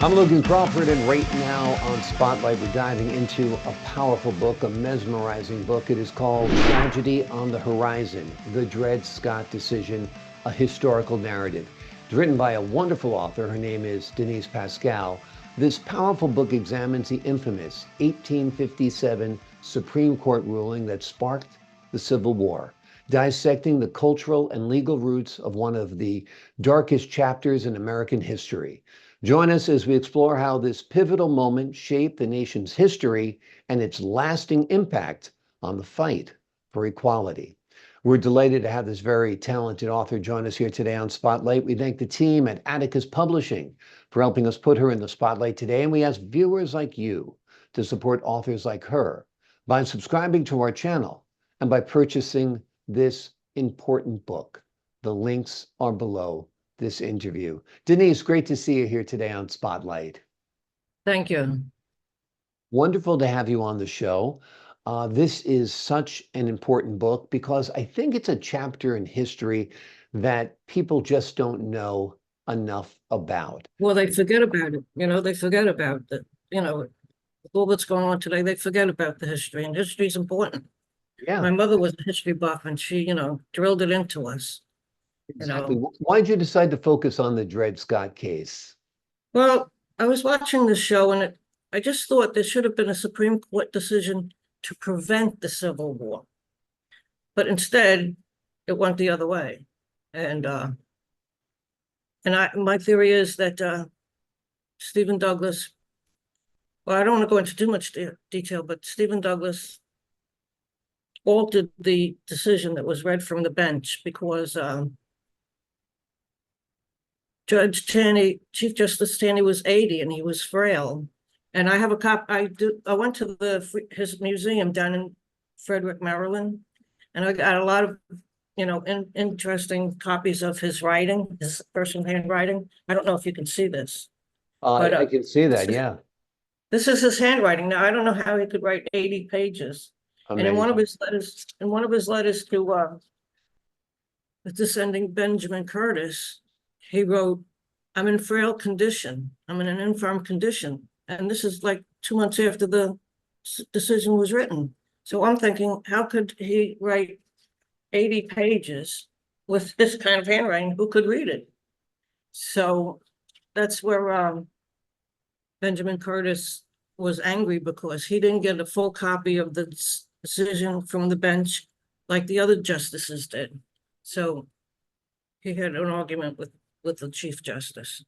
I'm Logan Crawford, and right now on Spotlight, we're diving into a powerful book, a mesmerizing book. It is called Tragedy on the Horizon, The Dred Scott Decision, a Historical Narrative. It's written by a wonderful author. Her name is Denise Pascale. This powerful book examines the infamous 1857 Supreme Court ruling that sparked the Civil War, dissecting the cultural and legal roots of one of the darkest chapters in American history. Join us as we explore how this pivotal moment shaped the nation's history and its lasting impact on the fight for equality. We're delighted to have this very talented author join us here today on Spotlight. We thank the team at Atticus Publishing for helping us put her in the spotlight today. And we ask viewers like you to support authors like her by subscribing to our channel and by purchasing this important book. The links are below this interview. Denise, great to see you here today on Spotlight. Thank you. Wonderful to have you on the show. This is such an important book because I think it's a chapter in history that people just don't know enough about. Well, they forget about it. They forget about it. With all that's going on today, they forget about the history, and history is important. Yeah, My mother was a history buff, and she, drilled it into us. exactly. Why did you decide to focus on the Dred Scott case? Well, I was watching the show, and I just thought there should have been a Supreme Court decision to prevent the Civil War, but instead, it went the other way. And my theory is that Stephen Douglas. Well, I don't want to go into too much detail, but Stephen Douglas altered the decision that was read from the bench because Judge Taney, Chief Justice Taney, was 80 and he was frail. And I have a copy. I went to his museum down in Frederick, Maryland, and I got a lot of interesting copies of his writing, his personal handwriting. I don't know if you can see this, but I can see that, yeah. This is his handwriting. Now, I don't know how he could write 80 pages. Amazing. And in one of his letters to the descending Benjamin Curtis, he wrote, "I'm in frail condition. I'm in an infirm condition." And this is like 2 months after the decision was written. So I'm thinking, how could he write 80 pages with this kind of handwriting? Who could read it? So that's where Benjamin Curtis was angry because he didn't get a full copy of the decision from the bench like the other justices did. So he had an argument with the Chief Justice.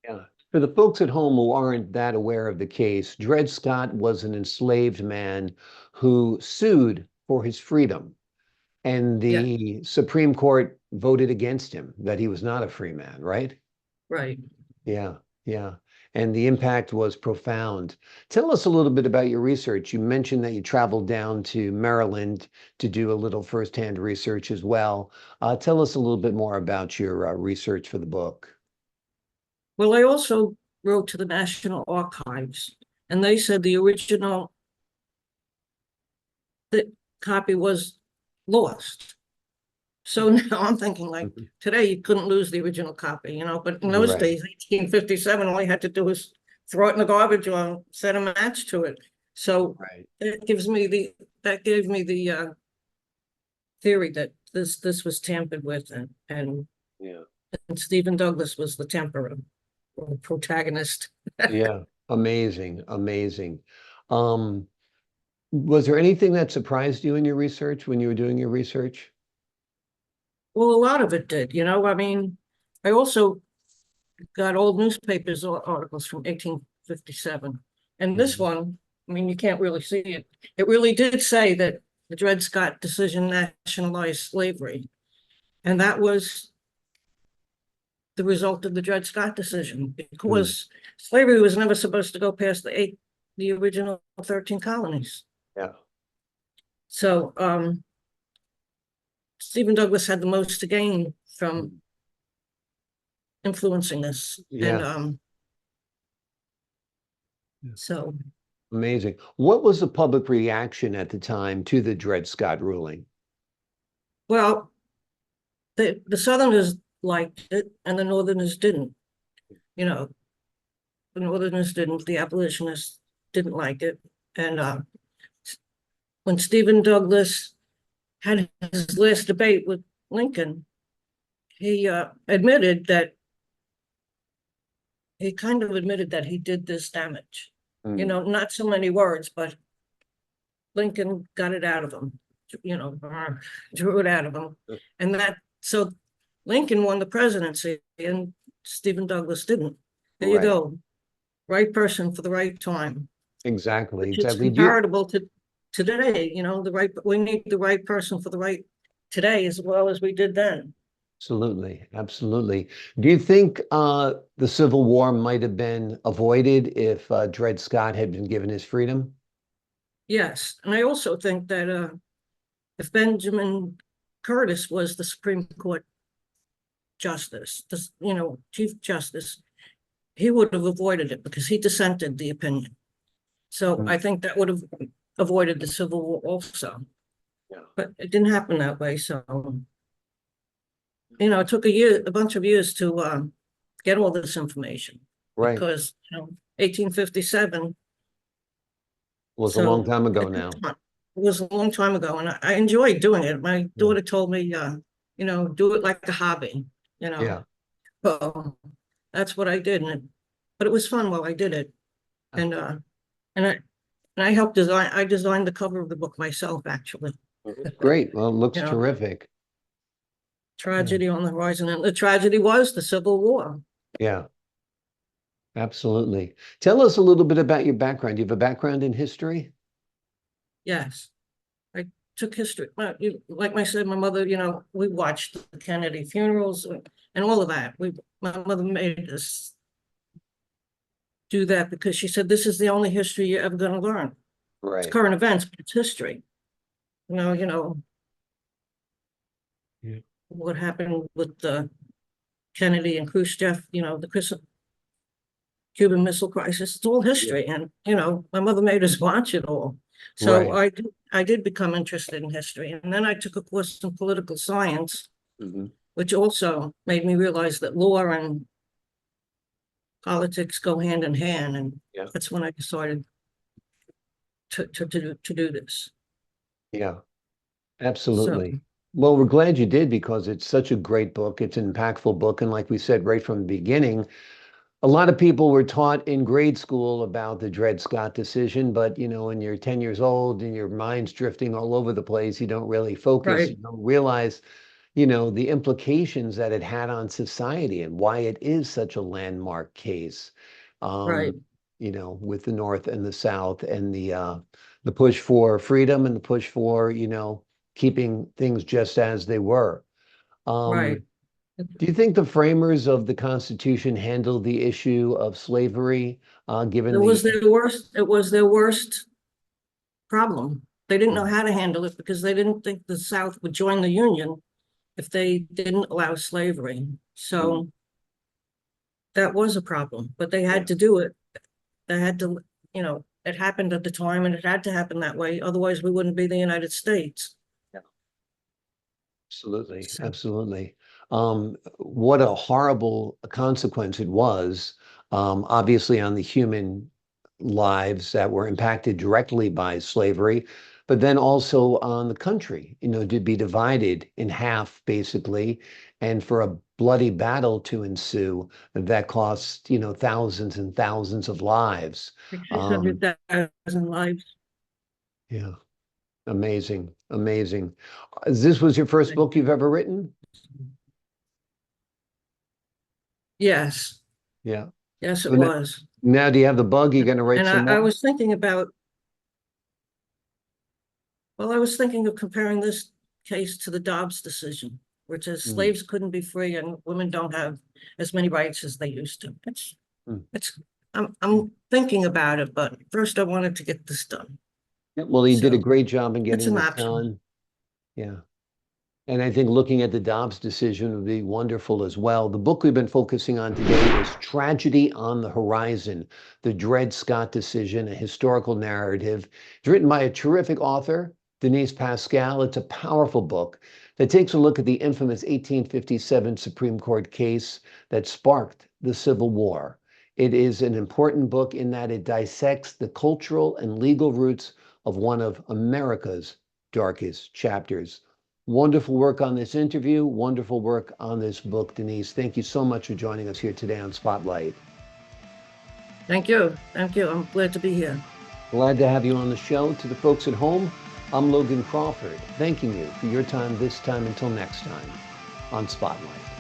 Yeah. For the folks at home who aren't that aware of the case, Dred Scott was an enslaved man who sued for his freedom. And the Supreme Court voted against him, that he was not a free man, right? Right. Yeah, yeah. And the impact was profound. Tell us a little bit about your research. You mentioned that you traveled down to Maryland to do a little firsthand research as well. Tell us a little bit more about your research for the book. Well, I also wrote to the National Archives, and they said the original copy was lost. So now I'm thinking, like, today you couldn't lose the original copy, but in those days, 1857, all you had to do was throw it in the garbage or set a match to it. So that gave me the theory that this was tampered with, and Stephen Douglas was the temperer or protagonist. Yeah, amazing, amazing. Was there anything that surprised you in your research when you were doing your research? Well, a lot of it did, I mean, I also got old newspapers articles from 1857. And this one, I mean, you can't really see it. It really did say that the Dred Scott decision nationalized slavery. And that was the result of the Dred Scott decision, because slavery was never supposed to go past the original 13 colonies. Yeah. So Stephen Douglas had the most to gain from influencing this. Yeah. And so amazing. What was the public reaction at the time to the Dred Scott ruling? Well, the Southerners liked it and the Northerners didn't. the Northerners didn't, the abolitionists didn't like it. And when Stephen Douglas had his last debate with Lincoln, he admitted that he kind of admitted that he did this damage. You know, not so many words, but Lincoln got it out of him, you know, drew it out of him. And so Lincoln won the presidency and Stephen Douglas didn't. There you go. Right person for the right time. Exactly. Which Exactly. is comparable to today, you know, we need the right person for the right today as well as we did then. Absolutely. Absolutely. Do you think the Civil War might have been avoided if Dred Scott had been given his freedom? Yes. And I also think that if Benjamin Curtis was the Supreme Court justice, you know, Chief Justice, he would have avoided it because he dissented the opinion. So I think that would have avoided the Civil War also. Yeah. But it didn't happen that way. So, you know, it took a bunch of years to get all this information. Right. Because, you know, 1857 was a long time ago now. It was a long time ago, and I enjoyed doing it. My daughter told me, you know, do it like a hobby, you know. Yeah. So that's what I did, but it was fun while I did it, and I helped design. I designed the cover of the book myself, actually. Great. Well, it looks You know, terrific. Tragedy on the horizon, and the tragedy was the Civil War. Yeah. Absolutely. Tell us a little bit about your background. Do you have a background in history? Yes. I took history. Like I said, my mother, you know, we watched the Kennedy funerals and all of that. My mother made us do that because she said, this is the only history you're ever going to learn. Right. It's current events, but it's history. You know, Yeah. what happened with Kennedy and Khrushchev, you know, the Cuban Missile Crisis, it's all history. And, you know, my mother made us watch it all. So I did become interested in history. And then I took a course in political science, which also made me realize that law and politics go hand in hand. And that's when I decided to do this. Yeah, absolutely. Well, we're glad you did because it's such a great book. It's an impactful book. And like we said right from the beginning, a lot of people were taught in grade school about the Dred Scott decision, but you know, when you're 10 years old and your mind's drifting all over the place, you don't really focus, you don't realize, you know, the implications that it had on society and why it is such a landmark case. You know, with the North and the South and the push for freedom and the push for, you know, keeping things just as they were. Do you think the framers of the Constitution handled the issue of slavery, given It was their worst problem. They didn't know how to handle it because they didn't think the South would join the Union if they didn't allow slavery. So that was a problem, but they had to do it. They had to, you know, it happened at the time and it had to happen that way. Otherwise, we wouldn't be the United States. Absolutely, absolutely. What a horrible consequence it was, obviously on the human lives that were impacted directly by slavery, but then also on the country, you know, to be divided in half, basically, and for a bloody battle to ensue that cost, you know, thousands and thousands of lives. 600,000 lives. Yeah. Amazing, amazing. This was your first book you've ever written? Yes. Yeah. Yes, So it was. now do you have the bug? You're going to write And some I more? was thinking about, well, I was thinking of comparing this case to the Dobbs decision, which says slaves couldn't be free and women don't have as many rights as they used to. I'm thinking about it, but first I wanted to get this done. Yeah, well, you did a So great job in it's getting an this option. done. Yeah. And I think looking at the Dobbs decision would be wonderful as well. The book we've been focusing on today is Tragedy on the Horizon, the Dred Scott Decision, a historical narrative. It's written by a terrific author, Denise Pascale. It's a powerful book that takes a look at the infamous 1857 Supreme Court case that sparked the Civil War. It is an important book in that it dissects the cultural and legal roots of one of America's darkest chapters. Wonderful work on this interview, wonderful work on this book, Denise. Thank you so much for joining us here today on Spotlight. Thank you. Thank you. I'm glad to be here. Glad to have you on the show. To the folks at home, I'm Logan Crawford, thanking you for your time this time until next time on Spotlight.